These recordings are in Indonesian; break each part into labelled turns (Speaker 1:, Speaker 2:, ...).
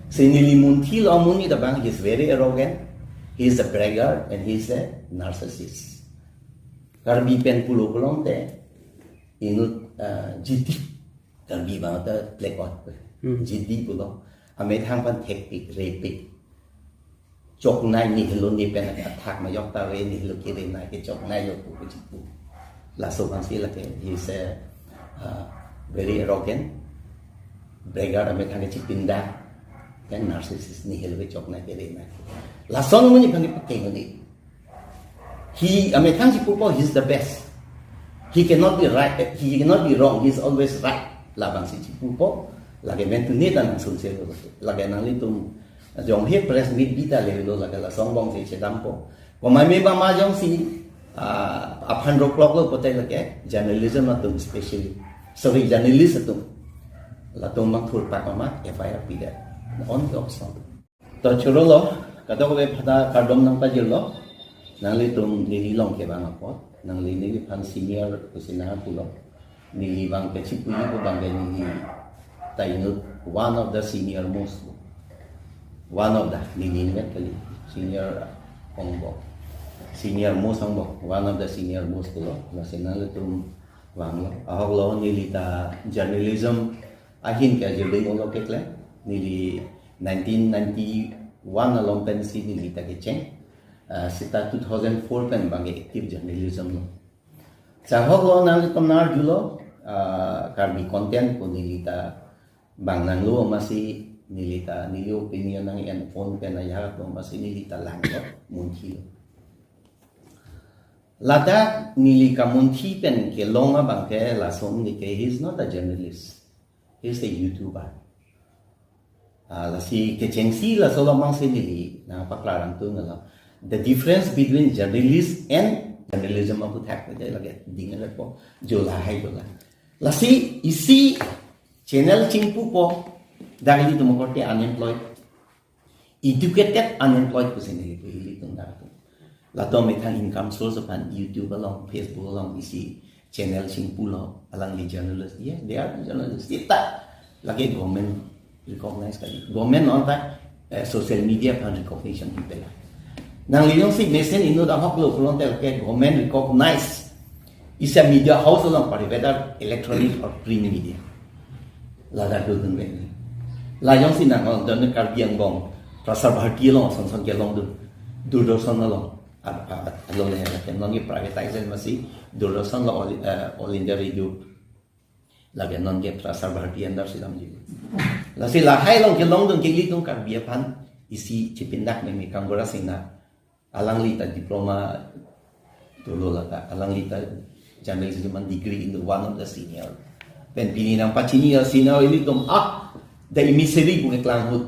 Speaker 1: Sinilimunti lo amuni the bang, he's very arrogant, he's a braggart, and he's a narcissist. Karbi pen pulo kulong te, inut jiti, karbi bang ta plek on, jiti pulo, ame thang pan hectic, rapid. Chok nai ni hilo ni pen attack ma yok ta re ni hilo kire nai ke chok nai lo pu jipu. La so bang si la ke, he's a very arrogant, braggart, ame thang ke chipinda. Kan narcissist ni helwe chok na kere na la song mo ni kan ipakay ni he ametang si pupo, he's the best, he cannot be right, he cannot be wrong, he's always right. Labang si pupo lagi mentu ni tan sun se lagi nang litum jong he press meet bita le lo lagi la song bong se dampo ko mai me ba ma jong si upon o'clock lo potai lagi journalism atum especially sorry journalist atum la tum mang thul pa ma FIR pida on the option. To churo lo, kado ko be pada kardom nang pa jilo, nang litum nililong ke bang apot, nang linili pan senior kusina pulo, nilibang ke chipuyi ko bang nili tainut one of the senior most, one of the nililmet kali senior ongbo, senior most ongbo, one of the senior most pulo, nasina litum bang lo, ahok lo nilita journalism ahin ke jilding olo kekle. Nili 1991 along pensi nili take cheng sita 2004 pen bange active journalism lo chahok lo nang tomnar julo karbi content ko nili ta bang nang lo masi nili ta nili opinion nang en phone pen ya ko masi nili ta lang ko munthi lo lada nili ka munthi pen ke longa bang ke la som ni ke he's not a journalist, he's a YouTuber. La si kecengsi la solo mang sendiri na paklarang tu ngala the difference between journalist and journalism aku tak aja lagi dingan po jola hai jola la si isi channel chingpu po dagli tu mokote unemployed educated unemployed ko sendiri ko hili tung dar tu la to me thang income source pan YouTube along Facebook along isi channel chingpu lo alang li journalist yeah they are journalists kita lagi government recognize kali government on that social media pan recognition people nang liyong si mesen ino da hoklo kulon tel ke government recognize is a media house along pare whether electronic or print media la da do dun wen la yong si nang on don kar biang bong prasar bharti long son son ke long du son long along le la ken long privatization masi son lo all India radio lagi non ke prasar bharti andar sidam ji la si la hai long ke long dun ke li tung kar bia pan isi chipindak me kanggora sina alangli ta diploma dulu lah ta alangli ta journalism degree in the one of the senior pen pini nang pachini senior ili tum the emissary bu eklang hut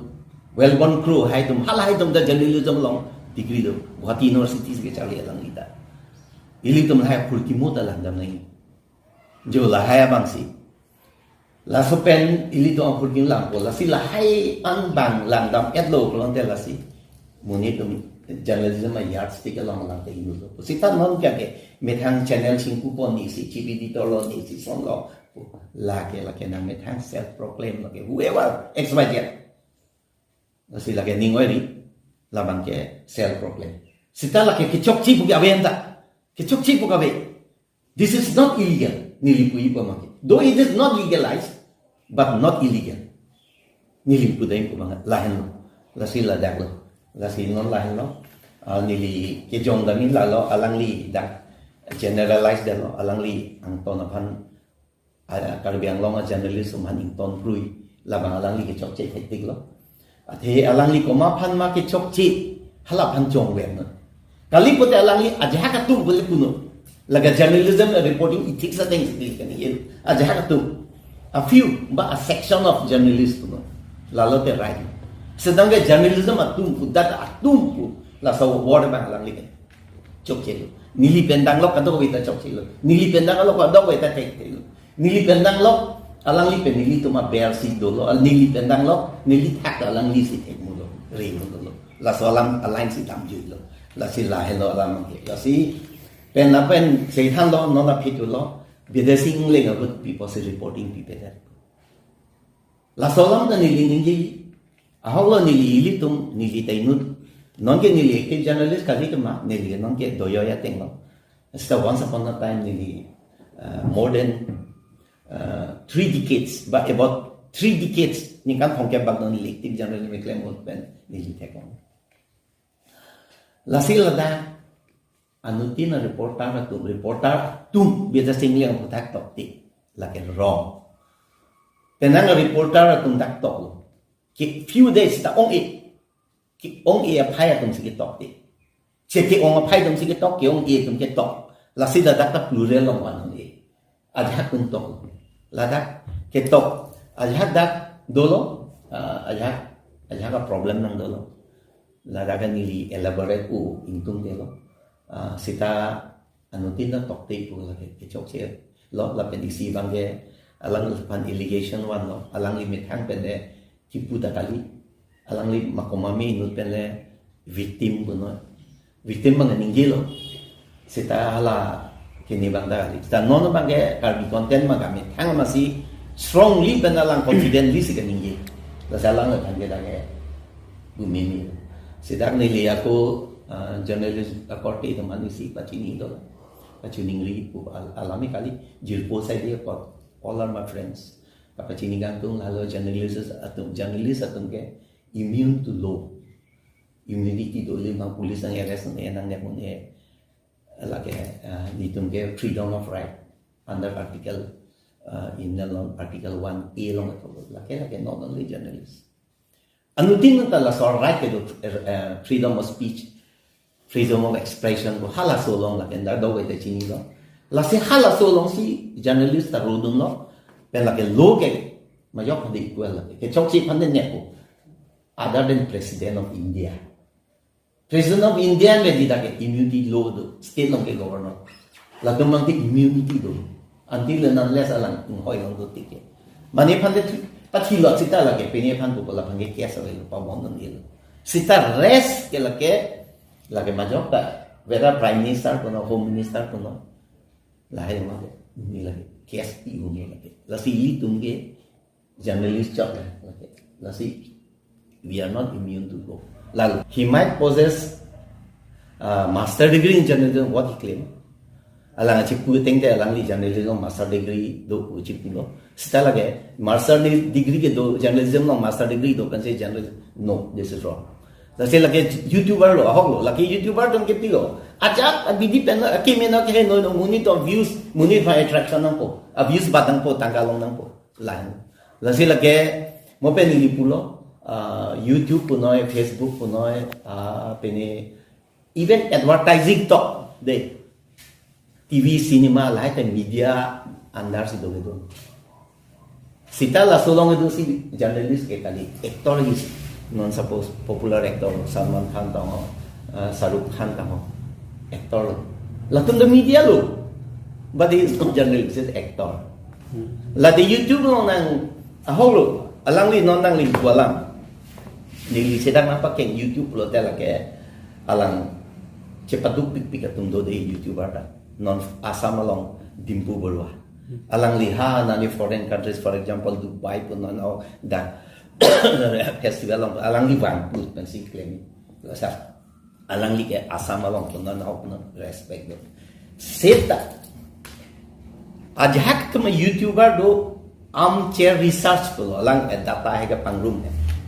Speaker 1: well born crew hai tum hal hai tum the journalism long degree do Guwahati university ke chali alangli ta ili tum hai khulki mota lang dam nahi jo la hai bang si la so pen ili to ang khulki lang ko la si la hai an bang lang dam et lo klon te la si muni tum journalism a yardstick along lang te inu lo si tan non kya ke methang channel chingpu po ni si chibidi to lo ni si son lo la ke na methang self proclaim lo ke whoever xyz la si la ke ningoi ri la bang ke self proclaim si ta la ke chok chi bu ga venta ke chok chi bu ga ve this is not illegal nilipui po ma though it is not legalized but not illegal nilipu dai po mga lahen lo la si la dak lo la si non lahen lo nili ke jong da min la lo alangli dak generalize da lo alangli ang ton apan karbiang lo ma journalist man ing ton prui la bang alangli ke chok che hektik lo athe alangli ko ma phan ma ke chok chi hala phan chong wen no kali pote alangli ajha ka tu bole kuno laga journalism reporting ethics thing kan ye ajha ka tu a few but a section of journalists no lalo te right sedang ke journalism atum dat atum ku la so word bang lang liken chok che nili pendang lo kado ko ita chok che lo nili pendang lo kado ko ita tek lo nili pendang lo alang li pen nili to ma bear si do lo nili pendang lo nili tak alang li si tek mo lo re mo lo la so alang align si tam ju lo la si la hello alang ke la si pen na pen sei than lo no na phitu lo bidesing le about people say reporting people that la so lam da nili ngi ahok lo nili tum nili tainut non ke nili active journalist kali kema nili non ke doyo ya tenglo. So once upon a time nili more than 3 decades, but about 3 decades ni kan thongke bag non nili active journalist me claim out pen nili tekong. Lasil ada anutin reporter tum biasa singli ang putak tokti lakin wrong. Tenang reporter tum tak tok lo. Few days ta ong e apai tum sikit tok ti. Ceki ong apai tum sikit tok ki ong e tum ke tok. Lasil ada tak plural long wan ni. Ada kun tok. Lada ke tok. Ada dak dolo ada ka problem nang dolo. Lada kan nili elaborate u intung de lo. Sita anutin na tok ti ko lagi ke chok se lo la pendisi bangge alang pan irrigation wan lo alang limit hang pende tipu kali alang li makomami nut pele victim puno victim mang ninggilo sita hala kini bang dali sita nono bangge karbi content magami hang masih strongly benalang confidently sika ninggi la salang la bangge dage bumimi sita nili aku journalist akorte itu manusia pacini itu pacining li pu alami kali jilpo saya dia pot all are my friends. Kapa cini gantung lalu journalist atum ke immune to law. Immunity to lima polis ang arrest ng enang niya muna lagi ditung ke freedom of right under article in article 1A long ito lagi not only journalist. Ano din ng tala so right ke freedom of speech, freedom of expression ko hala so long lagi daw ito cini long. Lasi hala so long si journalist tarudun lo pen lagi lo ke mayok di equal lagi ke chok si panden nepo other than president of India le di dake immunity law do state long ke governor la tumang ti immunity do until unless alang hoi long do tike mani pande pati lo sita lagi peni pan ko la pange kesa le pa mon ni sita rest ke lagi mayok ta whether prime minister kono home minister kono lahir mana ni lagi kes iu ni lagi lasi litung ke journalist job lagi lasi we are not immune to go lalu he might possess master degree in journalism what he claim alang cipu tengte alang li journalism master degree do cipu lo setelah lagi master degree ke do journalism lo master degree do kan se journalism no this is wrong lasi lagi YouTuber lo ahok lo lagi YouTuber dong keti lo ajak abidi pen kimena ke no muni to views muni fa attraction nang po views batang po tangkalong nang po lain lasi lagi mo pen li pulo YouTube puno Facebook puno pene even advertising to de TV cinema lain pen media andar si do gitu sita la solong itu si journalist ke kali actor is non suppose popular actor Salman Khan tamo Shahrukh Khan tamo actor la tum the media lo but he is not journalist is actor la the YouTube lo nang aholo alang li non nang li walang ni sedang apa ke YouTube lo tela ke alang cepat pik pik atum do de YouTuber da non asam along dimpu bolwa alang liha na ni foreign countries for example Dubai pun non da festival alang li bang put pensi claim sa alang li ke asam along pun non respect do seta ajak to YouTuber do armchair research ko alang data he ka pangrum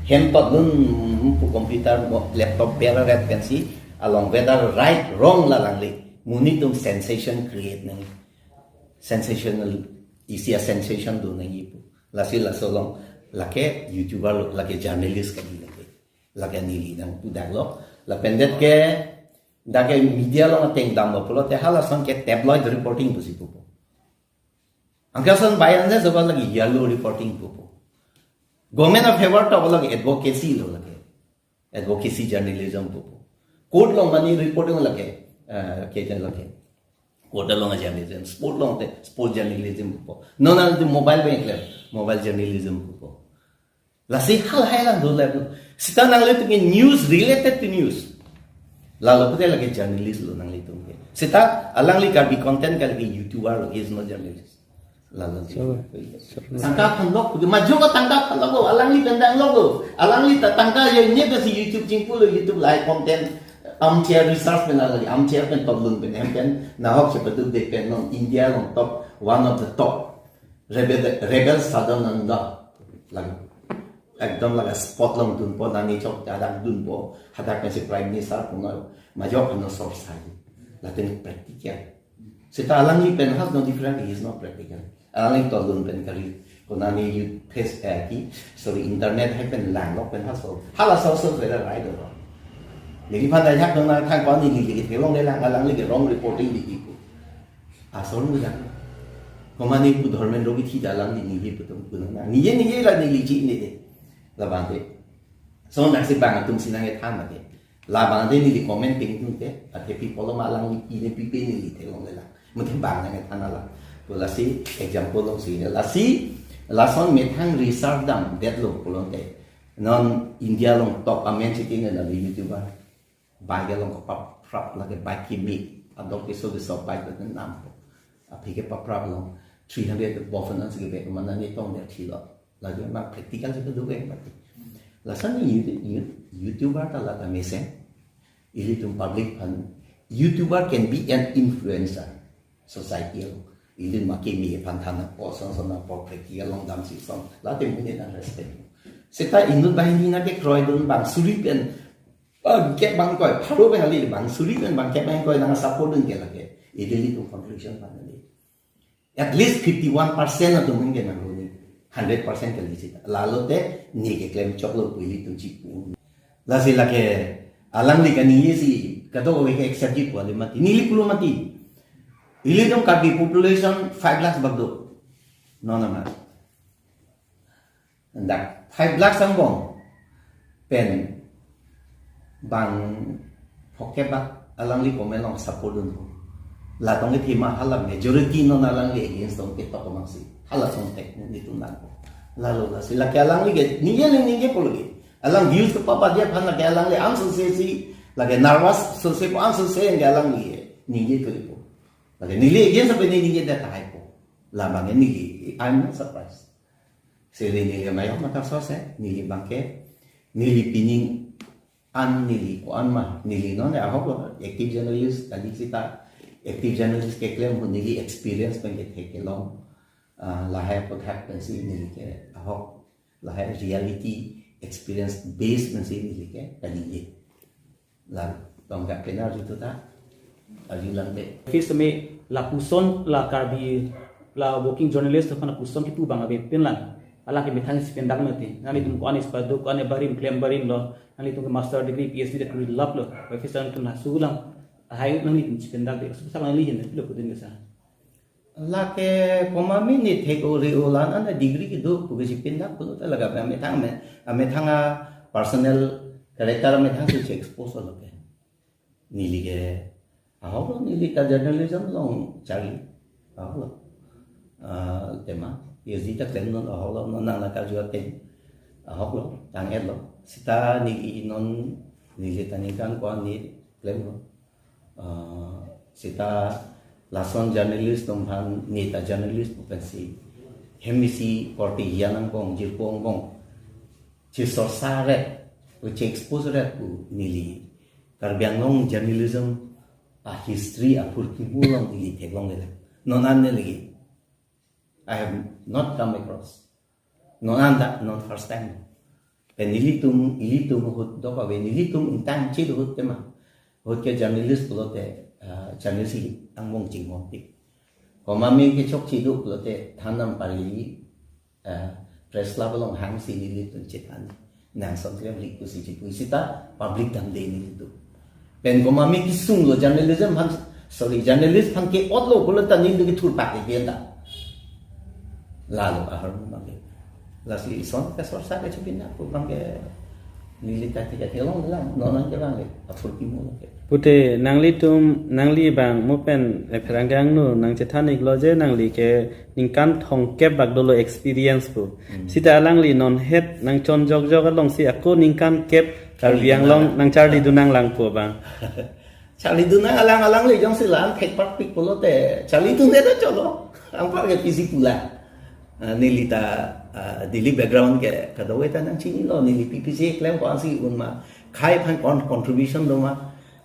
Speaker 1: handphone nun computer laptop bela red pensi along whether right wrong la lang li muni tum sensation create nang sensational isi sensation do nang ipu lasi la solong lake YouTuber lake journalist ka lake nili nang pudak lo la pendet ke dake media lo ateng dam lo polo te hala son ke tabloid reporting pusi pupo angkasan bayan ne zabal lagi yellow reporting pupo government of favor to lagi advocacy lo lagi advocacy journalism pupo court lo mani reporting lagi ke jan lagi court lo journalism sport journalism pupo no na mobile bank mobile journalism pupo lasi hal hailan do level sita nang letu news related to news lalu putih lagi journalist lo nang letu sita alang li karbi content kali YouTuber lo is not journalist lalu tangka pendok maju ke tangka pendok alangli pendang logo alangli tangka yang ini ke si YouTube jingpul YouTube live content armchair research pen lagi armchair pen toplun pen nahok seperti de pen non India long top one of the top rebel southern lagu ekdom laga spot long dun po nani chok jadang dun po hadak si prime minister pungal majok no source hai latin practical sita alangli pen has no different is not practical alangli tolun pen kari konani you face ki sorry internet hai pen lang lok pen has so hala social phải right rồi những cái phần này chắc là thang có gì thì thiếu long đây là alangli cái wrong reporting đi đi số người rằng còn mà đi phụ thuộc mình rồi thì đã làm gì gì phụ thuộc phụ thuộc là như là như chị này là bạn thế so nãy sẽ bạn tung xin nghe tham này là bạn thế thì comment tiếng tung thế à thế people mà lang ini pipi ni thế long đây là mình thấy bạn nghe tham là rồi là si example long si là son mình thang research đam dead long long thế non India long top amen chỉ tiếng là YouTuber bài cái long có pop là cái bài kimi adok cái số cái số bài cái nam à thì cái pop long 300 bofen an sige be man na ni tong der thilo la jo ma practical se do be mati la san YouTuber ta la ta mesen ili tum public pan YouTuber can be an influencer society ili ma ke mi pan than po son na po practical long dam si son la te mu ni na respect seta inut ba ni na ke kroi dun bang suri pen ke bang koi pharo be hali bang suri pen bang ke bang koi na support dun ke la ke ili tu contribution pan ni at least 51% of the mungkin na roni 100% kali sih lalu teh ni ke claim choklo pili tu cipu la sila ke alang li kani si kato ko ke accept ji poli mati nili pulu mati ili dong kabi population 5 lakhs bagdo no nama ndak 5 lakhs sambong pen bang pokebak alang li komen long support dun là trong cái thema hala majority nó là lang against trong cái tộc mang si hala trong tek ni tu nan la lo la sila kaya lang ni ke pologi alang views ko papa dia phana kaya lang le answer se si la ke nervous so se ko answer se kaya lang ni ke ko la ke ni le against pe ni ke da tai po la bang ni I'm not surprised se le ni ke mai ma ta so se ni bang ke ni pining an ni ko an ma ni no ne ahok lo active journalist tadi kita active journalist ke claim होने की experience में के थे long la hai pot happen si ni ke ahok la hai reality experience based में si ni ke tadi ye la tong ka kenar itu ta ali lang de
Speaker 2: face me la puson la karbi la working journalist khana puson ki tu banga be penlan ala ke mithang si pendang mate nani tum ko anis pa do ko ane barim claim barim lo nani tum master degree phd de kri lap lo ba face an tum na sulam hai nang ni tum pendak de so sang li hin lo ko din sa
Speaker 1: la ke komami ni thek ori ulan an degree ki do ko si pendak ko ta laga me thang personal character me thang se expose lo ke ni li ke ahok ni li ka journalism long chari ahok tema phd ta claim non ahok lo non la ka jo ten ahok lo tang et lo sita ni non ni li tani kan ko ni claim lo sita lason journalist tumhan neta journalist bukan si hemisi party yanang bong jirpong bong ci sorsare which expose red ku nili karbiang long journalism a history a purki bulong nili teglong le nonan ne lagi I have not come across nonanda non first time penili tum hut do ka nili tum intang chi hut tema hut ke journalist pulote journalist ang mong ching mong tik ko mami ke chok chi du pulote thanam pari press club long hang si ni tun chetan nang som klem lik ku si chi sita public dam de ni du pen ko mami ki sung lo journalism han sorry journalist han ke otlo pulota ni du ki thur pa ke da lalu ahar mami lasi son ka sor sa ke chupina ko bang ke nilita tiga telong lang nonan jalan le atur ki mo ke
Speaker 2: pute nangli tum nangli bang mopen pherangang nu nang chethanik loje nangli ke ningkan thong ke bagdolo experience pu sita langli non het nang chon jog along si ako ningkan kep karbiang long nang charli dunang lang pu bang
Speaker 1: Charlie tu na alang le jong silan thek pak pik polo te Charlie tu ne da cholo ang par ke pisi pula nilita daily background ke kadawe ta nang chini lo nili PPC claim ko asi unma khai phan contribution do ma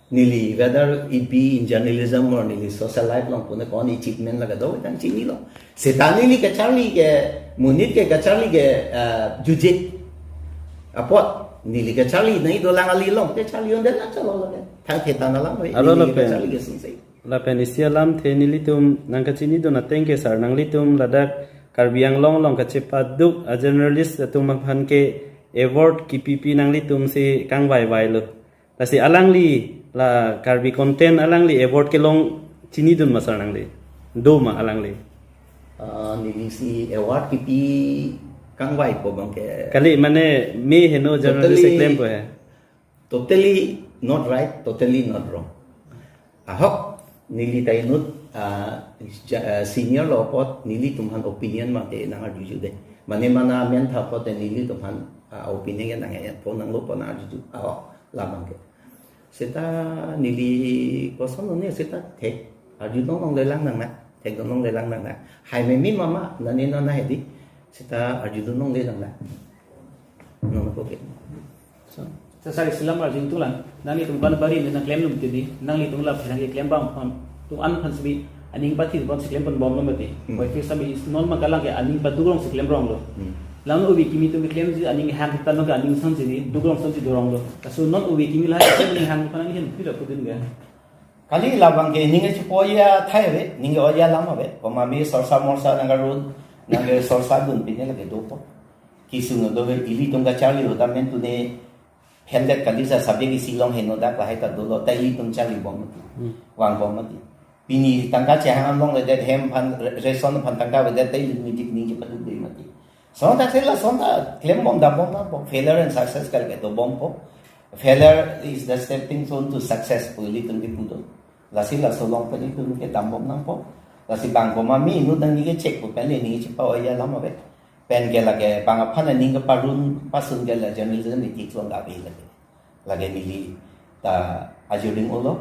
Speaker 1: nili whether it be in journalism or nili social life long pune kon achievement la kadawe ta chini lo setani li ke Charlie ke munit ke Charlie ke jujit apot nili ke Charlie nei do lang ali long ke Charlie on den la chalo lo ke thang the ta na lang
Speaker 3: alo
Speaker 1: ke Charlie ke sing sei
Speaker 3: la penisia lam the nilitum nang ka chini do na tengke sar nang litum ladak karbiang long ka chepa duk a journalist tum phan ke award ki pp nang litum se kang vai lo la si alangli la karbi content alangli award ke long chini dun masar nang le do ma alangli
Speaker 1: nili si award pipi kang vai ko bang ke
Speaker 3: kali mane me heno journalist claim ko hai
Speaker 1: totally not right, totally not wrong. Ahok nili tainut senior law pot nili tumhan opinion mate nang arju de. Mane mana men tha pot nili tumhan opinion nang ya pon nang lo pon arju ahok lamang ke. Seta nili koson ne seta thek arju nong le lang nang na thek nong le lang nang na. Hai me mi mama nani na hedi seta arju nong le lang na. Nong ko ke. So
Speaker 2: Sasari silam arjun tulan nang itung ban bari nang claim lum tidi nang itung la phang ke claim bang phang tu an phan sbi aning pati bon se claim pon bom lom mate wai fi sabi non ma kalang ke aning pa dugrong se claim rong lo lang ubi kimi tu claim ji aning hang ta no ga aning san ji dugrong san ji durong lo so non ubi kimi la se ni hang phan hin pi da pudin ga
Speaker 1: kali labang ke ninge chipoya thai ve ninge oya lama ve koma mi sorsa morsa nanga run nanga sorsa dun pine la ke do po kisu no do ve ili tung ga Charlie hota men tu ne Hendak kali sa sabi ki silong heno dak lahai ta dolo ta ili tung Charlie bom mati wang bom mati pini tangka chehang long le det hem phan reson phan tangka ve det ta ili music ni ki padu de mati so ta sela so ta claim bom da bom na bom failure and success kar ke to bom po failure is the stepping stone to success po ili tung ki pudo la sila so long pa ni tung ke tam bom nang po la si bang ko ma mi nu dang ni ke check po pen le ni chi pa ya lama ve pen ke lage bang aphan ning ka parun pasun ke la journalism ni tik long ga be lage nili ta ajuring ulo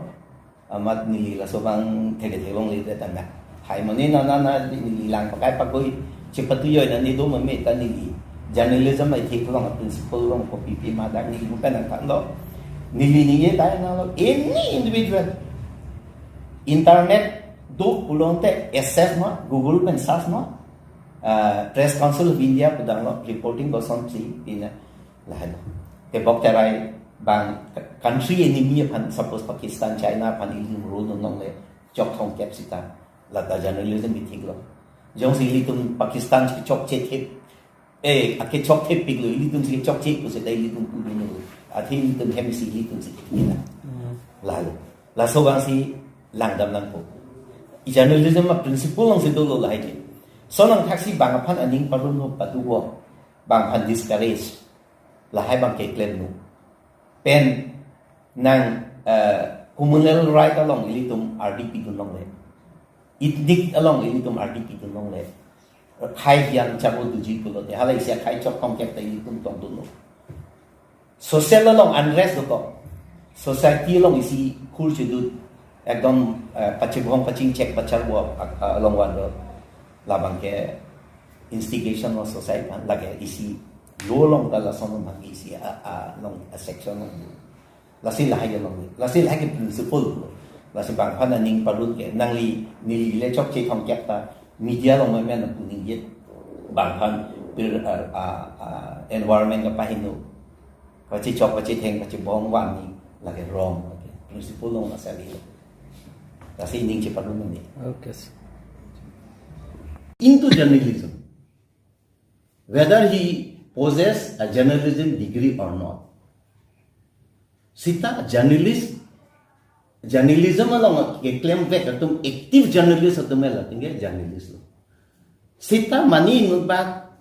Speaker 1: amat nili la so bang thege thebong le ta na hai mani na nili lang pa kai pa koi chipatu yo na ni do ma me ta nili journalism ai tik long principle long ko pp ma da ni bu pen ta lo nili ni ye ta na lo any individual internet do ulonte access ma google pen search ma Press Council of India pudang lo reporting boson si ina lahat ke bok terai bang country enemy pan suppose Pakistan China pan ilim rule nong le chok thong kep sita la ta journalism bi thik lo jong si litum Pakistan chi chok che thep ake chok thep pig lo litum si chok che ku se dai litum pu ni lo athi litum hem si litum si ina la so bang si lang dam lang po journalism ma principle long se do lo lai ke so nang taxi bang aphan aning parun ho patu wo bang phan discourage la hai bang ke claim nu pen nang communal right along ilitum RDP tu long le itdik along ilitum RDP tu long le khai yang chabu du ji ko le halai sia khai chok kong kep tai ilitum tong tu no social along unrest ko society along isi khur chidu ekdom pachibong paching check pachal wo along wan labang ke instigation of society lage isi lo long da la son ma isi long a section long la si la ha long la si la ke principle la si bang phan ning parun ke nang li ni le chok che thong kep ta media long ma men pu ning yet bang phan pir environment ka pahinu pa chi chok pa chi theng pa chi bong wan ni la ke wrong principle long la sa li la si ning che parun ni
Speaker 3: okay
Speaker 1: into journalism, whether he possess a journalism degree or not. Sita journalism along ke claim ve tum active journalist tum la tinge journalist. Sita mani nutba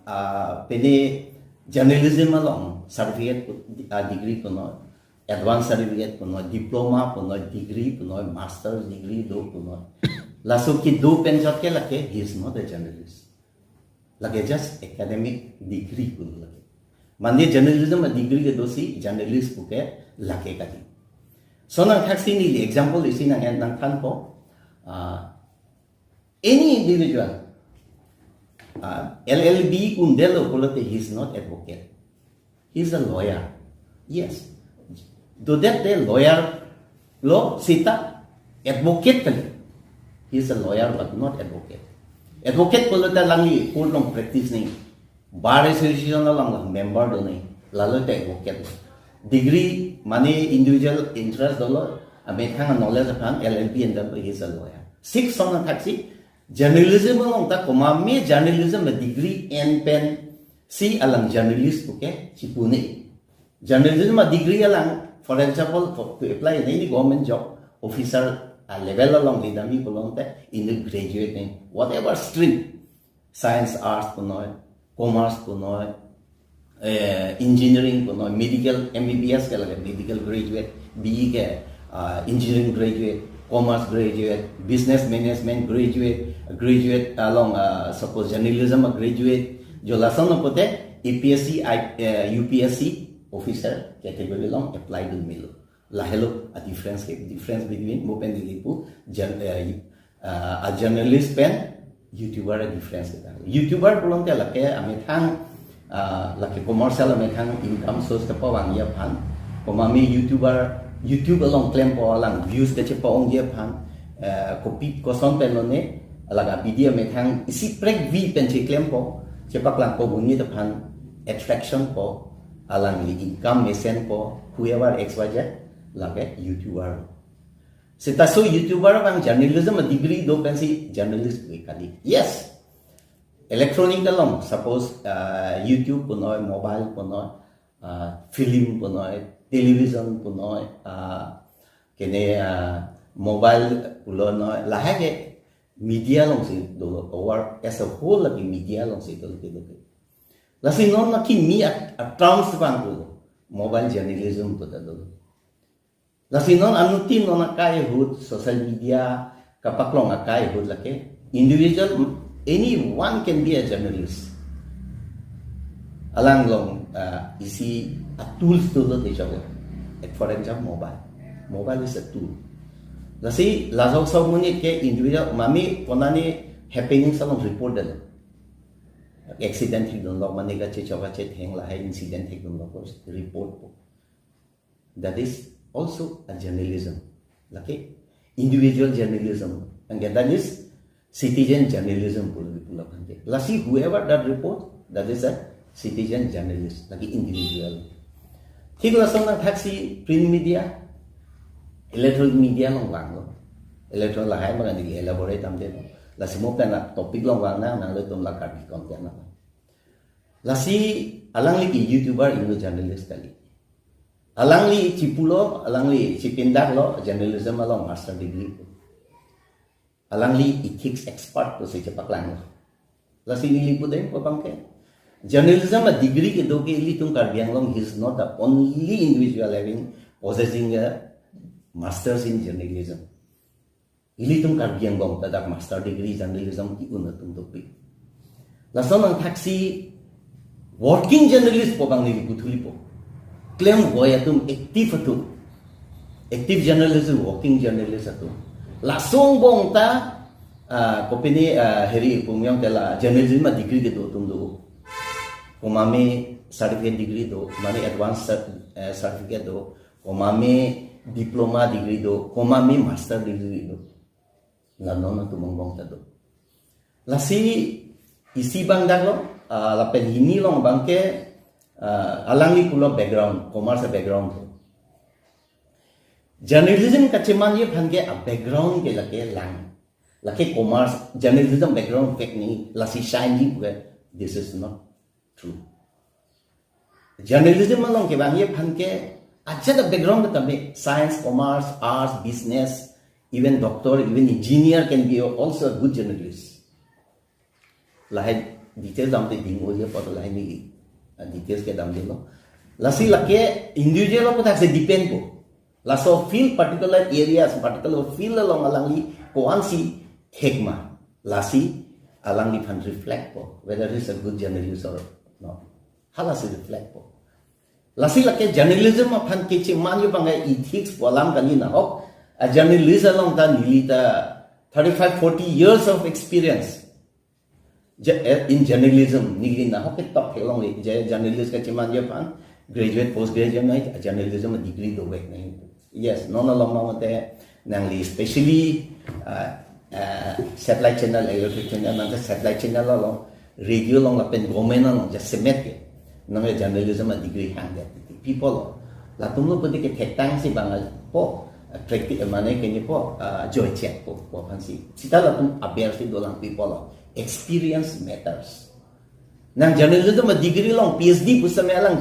Speaker 1: pene journalism along certificate degree kono advanced certificate kono diploma kono degree kono master's degree do kono laso ki do pen jot ke lake he is not a journalist lake just academic degree ko lake mande journalism a degree ke dosi journalist ko ke lake ka di So nang taxi ni example isi nang tan po any individual LLB kundelo polote he is not advocate. He is a lawyer. Yes. Do that the lawyer law sita advocate kali. He is a lawyer but not advocate. Advocate polote langi full long practice ni. Bar association lang member do ni. Lalo te advocate. Degree money individual interest dolo. Ame thang knowledge upon LLB and he is a lawyer. 6 song taxi journalism long ta koma me journalism degree and pen si alang journalist okay chipuni journalism degree alang for example to apply in any government job officer level along the dami belong ta in the graduate whatever stream science arts punoy commerce punoy engineering punoy medical MBBS ke lage medical graduate BE ke engineering graduate commerce graduate, business management graduate along suppose journalism graduate, jo lasan no pote APSC, UPSC officer category long apply to milo. Lahelo a difference between open dilipu a journalist pen YouTuber a difference YouTuber pulong te lake amethang lake commercial amethang income source te pawang ya pan komami YouTube along claim po alang views ke cepa ong dia pan copy koson penone alaga video methang isi prek v pen ce claim po cepa klang po bunyi depan attraction po alang li income mesen po whoever xyz lage YouTuber sita so YouTuber bang journalism degree do pensi journalist kali yes electronic along suppose YouTube punoy mobile punoy film punoy television punoy kene mobile pulonoy lahage media long si do or as a whole like media long si do lasi non na ki mi a terms bang ko mobile journalism to do lasi non anuti non akai hud social media kapaklong akai hud lake individual anyone can be a journalist alang long isi a tools to the teacher for example mobile is a tool lasi lazok sa muni ke individual mami konani happening salong report dal accident hi don log mani ga che chawa che theng la hai incident hi don log report po that is also a journalism like individual journalism and that is citizen journalism pula phanje lasi whoever that report that is a citizen journalist lagi individual ठीक लसन ना taxi print media electronic media long wang lo electronic la hai ma ni elaborate tam de la simo pe na topic long wang na le tum la ka bi content na la si alangli ki YouTuber in journalist kali alangli cipulo alangli cipindak lo journalism along master degree alangli ethics expert to se cepak lang la si nilipu de ko bangke journalism a degree ke do ke li tum kar biang long he is not the only individual having possessing a masters in journalism ili tum kar biang long tadak master degree journalism ki un tum do pi la son ang taxi working journalist po bang ni buthuli po claim hoya tum active journalism working journalist atu la song bong ta kopini heri pumyong tela journalism a degree ke do tum do komame certificate degree do mane advanced certificate do komame diploma degree do komame master degree do la nona tumongbong ta do la si isi bang daglo la pen hini long bangke alangli pulo background commerce background do journalism ka cheman ye bhange a background ke lake lang lake commerce journalism background fake ni la si shiny this is not true journalism along ke bang ye phanke acha the background tambe science commerce arts business even doctor even engineer can be also a good journalist lahai details damte ding ho je pot lahai ni details ke dam de lo lasi lake individual ko ta se depend ko la so feel particular areas particular feel along alangli ko ansi hekma lasi alangli phan reflect ko whether he is a good journalist or no. Halas reflect po. Lasi laki journalism aphan ke man yu bangai ethics polam kali na hok a journalist along ta nili ta 35-40 years of experience in journalism nili na hok top helong le journalist ka man yu pan graduate postgraduate na journalism degree do wek nahi yes non along ma te nangli especially satellite channel electric channel na satellite channel along radio long la pen government along just semet ke nang journalism degree hang that people la tum lo pudi ke thekang si bangal po practice mane ke ni po joy check po pansi sita la tum abel si dolang people experience matters nang journalism degree long phd pusame alang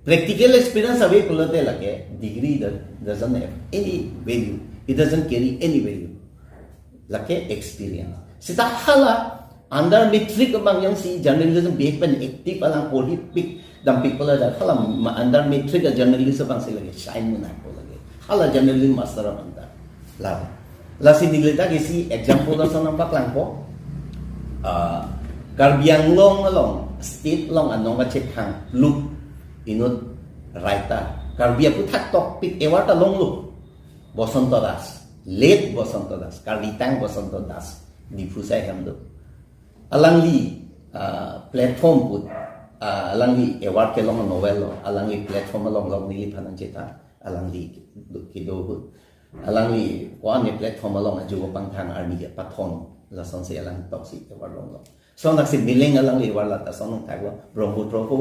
Speaker 1: practical experience away pulote la ke degree doesn't have any value, it doesn't carry any value la ke experience sita hala under metric among yang si journalism behavior active alang politik dan people ada kalau under metric journalism bang sila shine muna po lagi hala journalism master amanda la si dilita si example la sa nampak lang po karbiang long state long anong ka check hang look inut raita karbia pu thak topic ewarta long look bosonto das late bosonto das karbitang bosonto das difusai hamdo alangli platform put alangli award ke long novel alangli platform long nili phanang cheta alangli kido alangli one platform long ajugo pangthang army ke pathon la son se alang toxic award long so nak si billing alangli wala ta son thaklo brombutra ko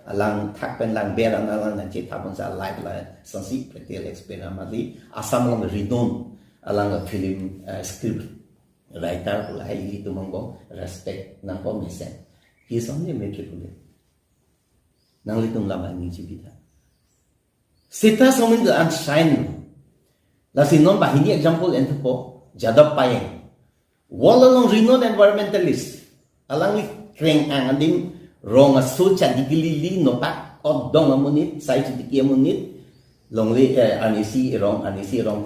Speaker 1: alang thak pen lang ber alang na cheta pon sa live la son si practical experience mali asam long renown alang film script writer pula highly tumanggo respect nang ko misen he is only matriculate nang litung lama ni cibita sita somin the unshine la sinon bahini example ento po jadap payeng wall along renowned environmentalist alang li kreng ang anding rong asu chadigili no pak odong amunit sai chidiki amunit longli anisi rong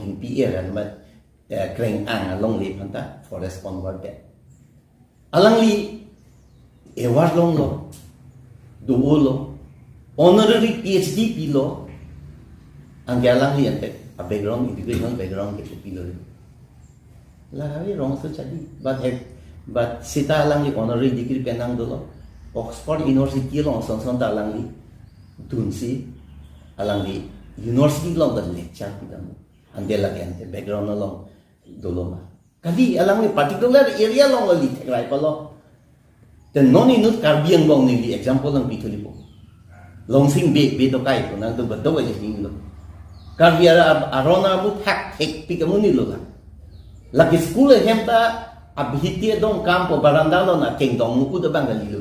Speaker 1: pingpi eran mat kreng ang along li panta forest onward that alang li ewar long lo duo lo honorary PhD pilo ang galang li ante a background education background ke pilo la hawi rong so chadi but sita alang li honorary degree penang dolo Oxford University long son da alang li dunsi alang li university long da lecture pidam andela ke ante background long doloma kali alang ni particular area long ali thekrai palo then non inut karbiang long ni example lang bituli po long sing be to kai ko nang to bado wa jing lo karbiara arona bu hak ek pikamuni lo la ki school hemta abhiti dong campo baranda lo na kingdom mu da bangali lo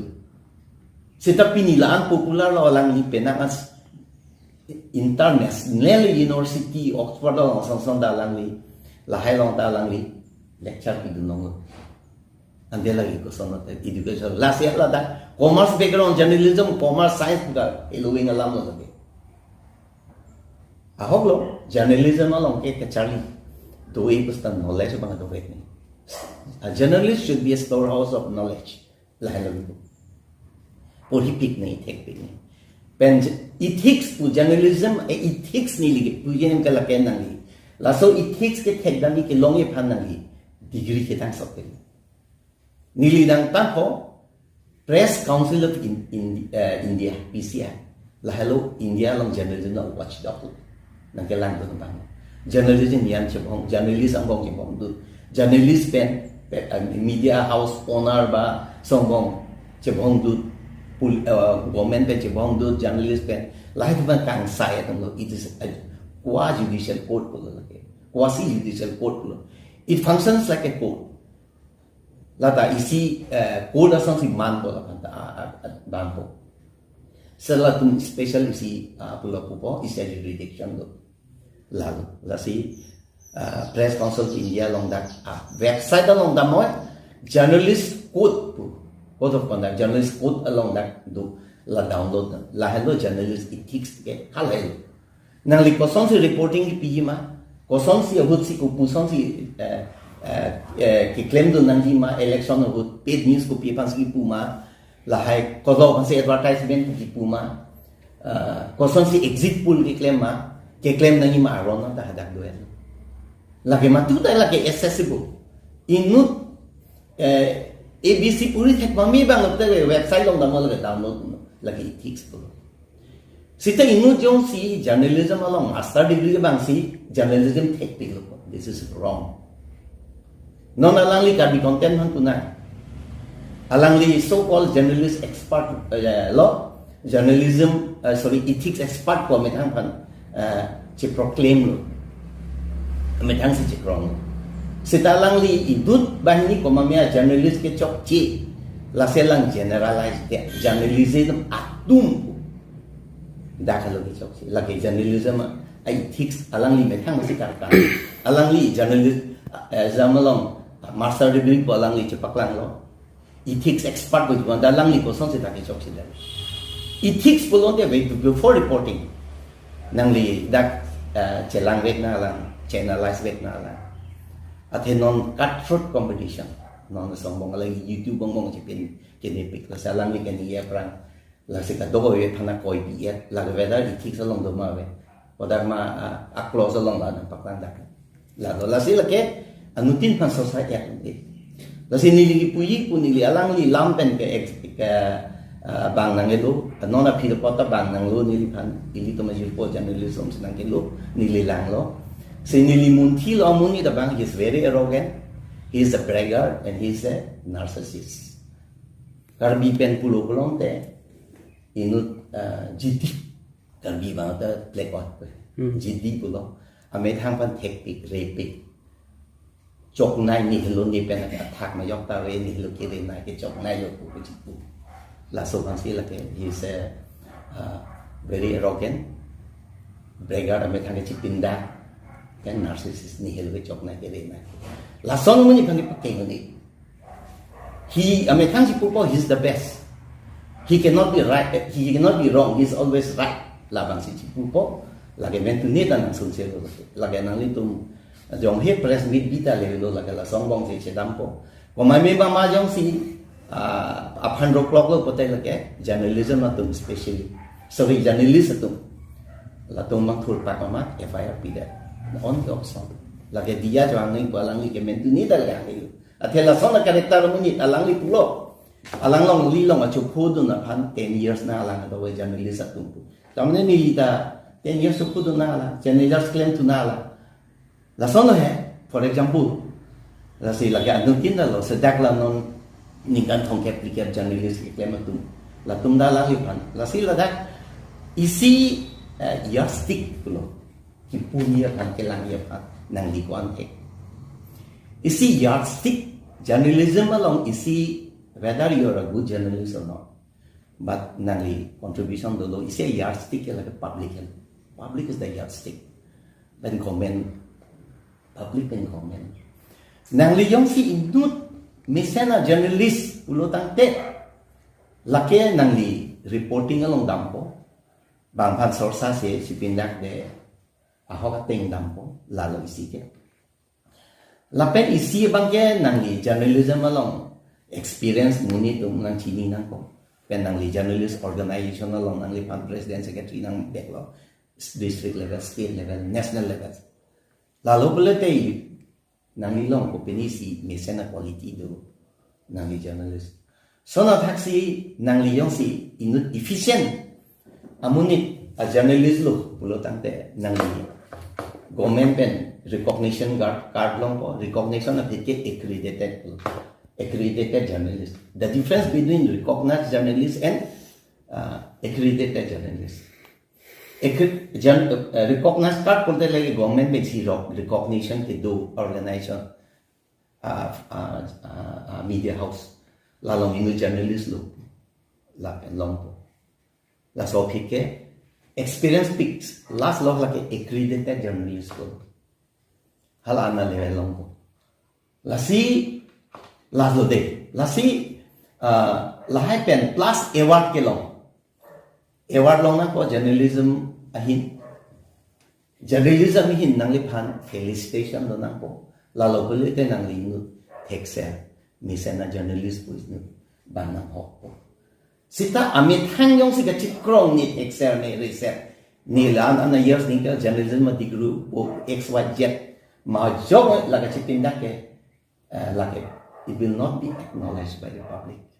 Speaker 1: sita pinilaan popular lo lang ni penangas international university Oxford lo son da lang ni lahai long ta lang li lecture ki dunong andela gi ko sonot education last year la da commerce background journalism commerce science ga eluing alam lo lagi ahok lo journalism along ke charlie do e pustan knowledge bang do wek ni a journalist should be a storehouse of knowledge lahai lo gi politik nei tek ni pen ethics pu journalism ethics ni li pu yen ka la ken nang li laso ethics ke thekdami ke longe phanangi degree ke tang sokke nili dang ta ho press council of India PCI la hello India long journalism watchdog nang ke lang do bang journalism yan chebong journalist ambong chebong du journalist pen media house owner ba songbong chebong du government pen chebong du journalist pen la ban kang sai atong it is quasi-judicial court quasi-judicial court it functions like a court lata isi court asang si man po ban po selatum special isi pula po isi jurisdiction lo lalu lasi press council India long that website along the mo journalist code of conduct journalist code along that do la download la hello journalist ethics ke halal nang li kosong si reporting ki pijima kosong si ahut si kupusong si ki claim do nang ma election ahut paid news ko pi pans ki puma la hai kodo kan si advertisement ki puma koson si exit pool ke claim nangi ma aron na hadak do yan lagi matu ta lagi accessible inut ABC puri thek mami bang lo website long damo lagi download lagi ethics po sita inut jong si journalism along master degree bang si journalism thek pilo this is wrong non alangli karbi content han tuna alangli so called journalist expert law journalism ethics expert ko metang pan ci proclaim lo metang si ci krong sitalang li idut bahni ko mamia journalist ke chok ci la selang generalize de journalism atum da kalau ke chok ci la ke journalism ethics alang li metang si karkan alang li journalist zamalong master degree ko alang li ci paklang lo ethics expert ko dalang li ko son si ta ke chok ci ethics belum dia before reporting nang li dak celang wek na lang channelize wek na lang at non cutthroat competition non sombong lagi YouTube bong chipin kinipik la salang li kaniya prang la sika dogo ye thana koi bi et la whether ethics along do ma we odar ma close along la paklan dak la sila ke anutin pan society ak la sinili puyi punili alang li lampen ke bang nang elo nona phil pota bang nang lo nili phan ili to majil po journalism sinang kilo nili lang lo sinili munthi lo muni da bang is very arrogant, he is a braggart and he is a narcissist karbi pen pulo kolonte inut jiti karbi bang ta plek out jiti pulo ame thang pan hectic repic chok nai ni lo ni pen attack ma yok ta we ni lo kire nai ke chok nai lo ku jitu la sobansi la ke he is very arrogant braggart ame thang chipinda kan narcissist ni helwe chok na ke na la son muni phang pakai ni he ame thang si pupo he is the best he cannot be right he cannot be wrong he is always right la bang si pupo la ke men tu ni tan sun se lo la ke nang li tum jong he press meet bita le lo la ke la song bong se dampo ko mai me ba ma jong si upon o'clock lo potai la ke journalism atum especially sorry journalist atum la tum mang thur pa ma FIR pida on the option la ke dia jang ni ko lang li ke men tu ni dal ya ni athela son na karakter mo ni alang li pulo alang long li long a chu phu du na phan 10 years na alang do we journalist atum tamne ni ta 10 years phu du na la journalist claim tu na la son he for example la si la ke anu tin da lo se dak la non ningan thong ke application journalist ke claim atum la tum da la li phan la si la dak isi yardstick pulo ki punya kan kelang ya pak nang di kontek isi yardstick journalism along isi whether you are a good journalist or not but nang li contribution dulu isi yardstick like public is the yardstick then comment public and comment nang li yong si indut misena journalist ulo tangte lake nang li reporting along dampo bang pan sorsa se si pindak de ahok ting dampo lalo isi ke lapen isi bangke nang li journalism along experience muni tum nang chini nang ko pen nang li journalist organization along nang li pan president secretary nang deklo district level state level national level lalo belete nang li long ko penisi mesena quality do nang li journalist so na taxi nang li yong si inut efficient amuni a journalist lo pulo tangte nang li government pen recognition card long ko recognition of the accredited journalist the difference between recognized journalist and accredited journalist recognized card kolte lagi government pen si recognition ke do organization media house lalong inu journalist lo la pen long ko la so phike experience picks last log like accredited journalist ko hal ana level long ko lasi last lo de lasi la hai pen plus award ke long award long na ko journalism ahin nang li phan felicitation do nang ko la lo bele te nang li nu texer misena journalist ko is nu ban nang hok ko Sita amit hang yong siga chikrong ni exer ni reset ni lan an years ni ka journalism degree o XYZ ma jong la ka chipinda ke like it will not be acknowledged by the public.